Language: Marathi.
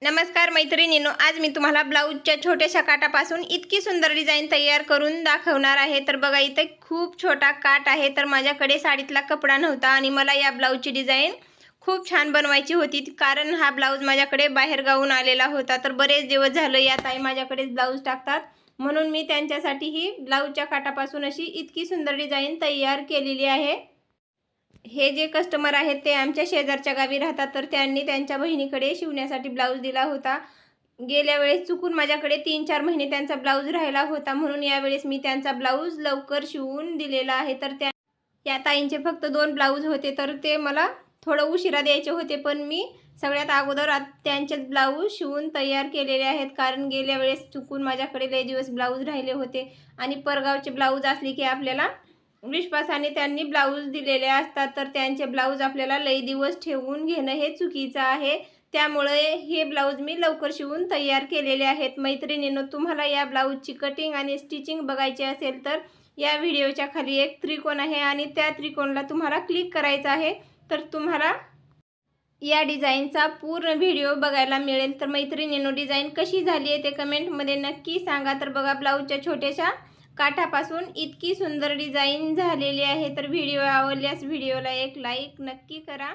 नमस्कार मैत्रिणींनो, आज मी तुम्हाला ब्लाऊजच्या छोट्याशा काटापासून इतकी सुंदर डिझाइन तयार करून दाखवणार आहे। तर बघा, इथे खूप छोटा काट आहे। तर माझ्याकडे साडीतला कपडा नव्हता आणि मला या ब्लाऊजची डिझाइन खूप छान बनवायची होती, कारण हा ब्लाऊज माझ्याकडे बाहेर गावून आलेला होता। तर बरेच दिवस झाले या ताई माझ्याकडेच ब्लाऊज टाकतात, म्हणून मी त्यांच्यासाठी ही ब्लाऊजच्या काटापासून अशी इतकी सुंदर डिझाइन तयार केलेली आहे। हे जे कस्टमर आहेत ते आमच्या शेजारच्या गावी राहतात। तर त्यांनी त्यांच्या बहिणीकडे शिवण्यासाठी ब्लाऊज दिला होता। गेल्या वेळेस चुकून माझ्याकडे 3-4 महिने त्यांचा ब्लाऊज राहिला होता, म्हणून यावेळेस मी त्यांचा ब्लाऊज लवकर शिवून दिलेला आहे। तर या ताईंचे फक्त 2 ब्लाऊज होते, तर ते मला थोडं उशिरा द्यायचे होते, पण मी सगळ्यात अगोदर त्यांचेच ब्लाऊज शिवून तयार केलेले आहेत, कारण गेल्या वेळेस चुकून माझ्याकडे लय दिवस ब्लाऊज राहिले होते आणि परगावचे ब्लाऊज असले की आपल्याला विश्वासाने त्यांनी ब्लाऊज दिलेले असतात, तर त्यांचे ब्लाऊज आपल्याला लई दिवस ठेवून घेणं हे चुकीचं आहे। त्यामुळे हे ब्लाऊज मी लवकर शिवून तयार केलेले आहेत। मैत्रिणींनो, तुम्हाला या ब्लाऊजची कटिंग आणि स्टिचिंग बघायची असेल तर या व्हिडिओच्या खाली एक त्रिकोण आहे आणि त्या त्रिकोणाला तुम्हाला क्लिक करायचं आहे, तर तुम्हाला या डिझाईनचा पूर्ण व्हिडिओ बघायला मिळेल। तर मैत्रिणींनो, डिझाईन कशी झाली आहे ते कमेंटमध्ये नक्की सांगा। तर बघा, ब्लाऊजच्या छोट्याशा काठापासून इतकी सुंदर डिझाइन झालेली आहे। तर व्हिडिओ आवडल्यास व्हिडिओला एक लाईक नक्की करा।